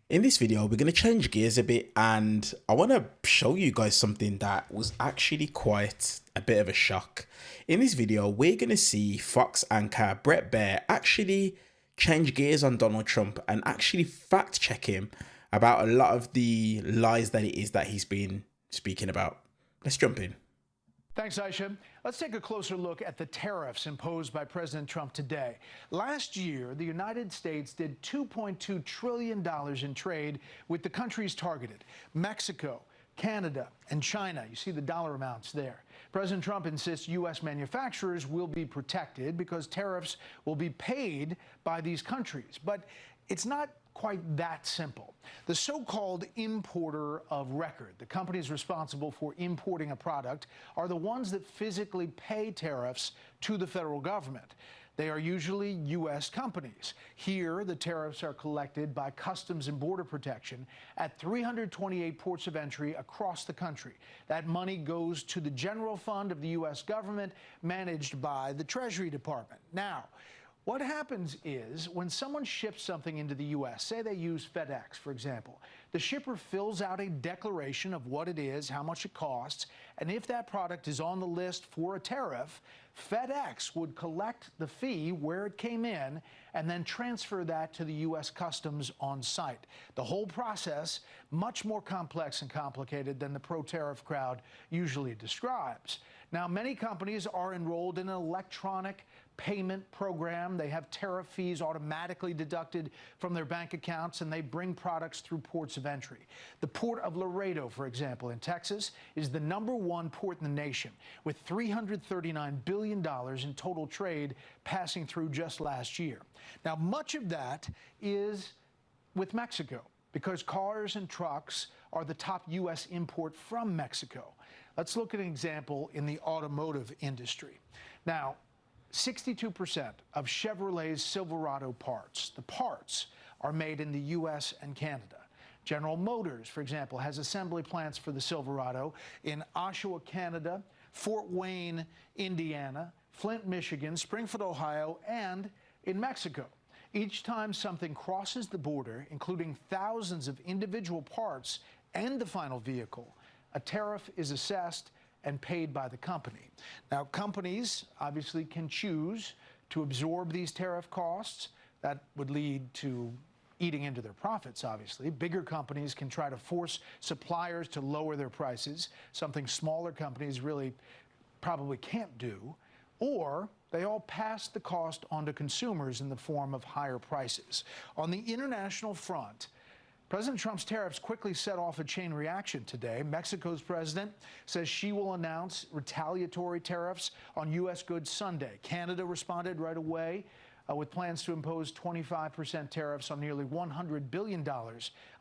In this video, we're going to change gears a bit and I want to show you guys something that was actually quite a bit of a shock. In this video, we're going to see Fox anchor Brett Baier actually change gears on Donald Trump and actually fact check him about a lot of the lies that it is that he's been speaking about. Let's jump in. Thanks, Aisha. Let's take a closer look at the tariffs imposed by President Trump today. Last year, the United States did $2.2 trillion in trade with the countries targeted: Mexico, Canada, and China. You see the dollar amounts there. President Trump insists U.S. manufacturers will be protected because tariffs will be paid by these countries. But it's not quite that simple. The so-called importer of record, the companies responsible for importing a product, are the ones that physically pay tariffs to the federal government. They are usually U.S. companies. Here, the tariffs are collected by Customs and Border Protection at 328 ports of entry across the country. That money goes to the general fund of the U.S. government, managed by the Treasury Department. Now, what happens is when someone ships something into the U.S., say they use FedEx, for example, the shipper fills out a declaration of what it is, how much it costs, and if that product is on the list for a tariff, FedEx would collect the fee where it came in and then transfer that to the U.S. Customs on site. The whole process, much more complex and complicated than the pro-tariff crowd usually describes. Now, many companies are enrolled in an electronic payment program. They have tariff fees automatically deducted from their bank accounts, and they bring products through ports of entry. The port of Laredo, for example, in Texas, is the #1 port in the nation, with $339 billion in total trade passing through just last year. Now, much of that is with Mexico, because cars and trucks are the top U.S. import from Mexico. Let's look at an example in the automotive industry. Now, 62% of Chevrolet's Silverado parts, the parts, are made in the U.S. and Canada. General Motors, for example, has assembly plants for the Silverado in Oshawa, Canada, Fort Wayne, Indiana, Flint, Michigan, Springfield, Ohio, and in Mexico. Each time something crosses the border, including thousands of individual parts and the final vehicle, a tariff is assessed and paid by the company. Now, companies obviously can choose to absorb these tariff costs. That would lead to eating into their profits, obviously. Bigger companies can try to force suppliers to lower their prices, something smaller companies really probably can't do. Or they all pass the cost on to consumers in the form of higher prices. On the international front, President Trump's tariffs quickly set off a chain reaction today. Mexico's president says she will announce retaliatory tariffs on U.S. goods Sunday. Canada responded right away with plans to impose 25% tariffs on nearly $100 billion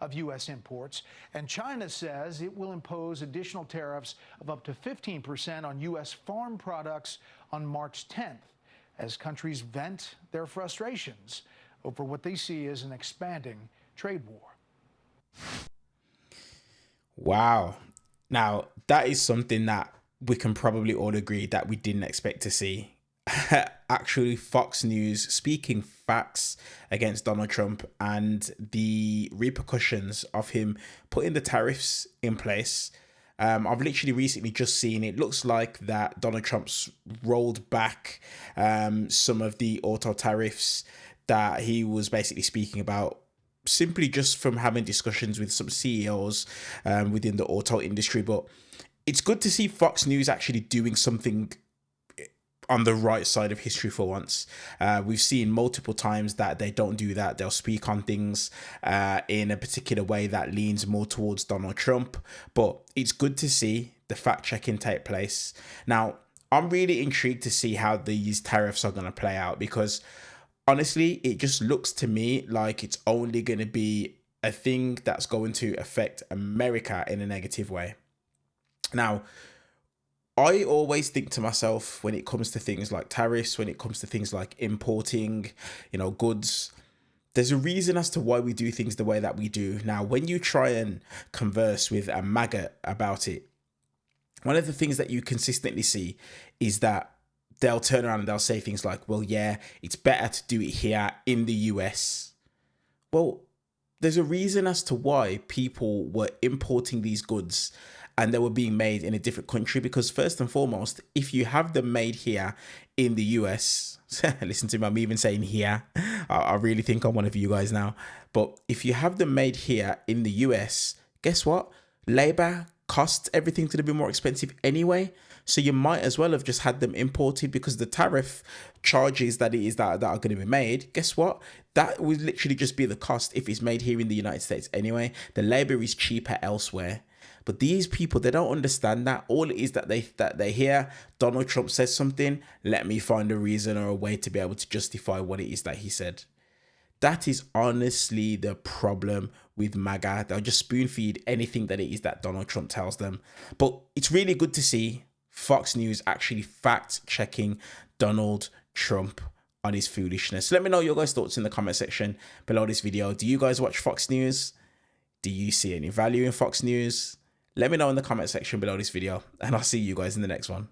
of U.S. imports. And China says it will impose additional tariffs of up to 15% on U.S. farm products on March 10th, as countries vent their frustrations over what they see as an expanding trade war. Wow. Now, that is something that we can probably all agree that we didn't expect to see. Actually, Fox News speaking facts against Donald Trump and the repercussions of him putting the tariffs in place. I've literally recently just seen it looks like that Donald Trump's rolled back some of the auto tariffs that he was basically speaking about, simply just from having discussions with some CEOs within the auto industry. But it's good to see Fox News actually doing something on the right side of history for once. We've seen multiple times that they don't do that. They'll speak on things in a particular way that leans more towards Donald Trump. But it's good to see the fact checking take place. Now, I'm really intrigued to see how these tariffs are going to play out, because honestly, it just looks to me like it's only going to be a thing that's going to affect America in a negative way. Now, I always think to myself, when it comes to things like tariffs, when it comes to things like importing, goods, there's a reason as to why we do things the way that we do. Now, when you try and converse with a MAGA about it, one of the things that you consistently see is that they'll turn around and they'll say things like, well, yeah, it's better to do it here in the US. Well, there's a reason as to why people were importing these goods and they were being made in a different country. Because first and foremost, if you have them made here in the US, listen to me, I'm even saying here. I really think I'm one of you guys now. But if you have them made here in the US, guess what? Labor costs everything to be more expensive anyway. So you might as well have just had them imported, because the tariff charges that are going to be made, guess what? That would literally just be the cost if it's made here in the United States anyway. The labor is cheaper elsewhere. But these people, they don't understand that. All it is that they hear Donald Trump says something, let me find a reason or a way to be able to justify what it is that he said. That is honestly the problem with MAGA. They'll just spoon feed anything that it is that Donald Trump tells them. But it's really good to see Fox News actually fact checking Donald Trump on his foolishness. Let me know your guys' thoughts in the comment section below this video. Do you guys watch Fox News? Do you see any value in Fox News? Let me know in the comment section below this video, and I'll see you guys in the next one.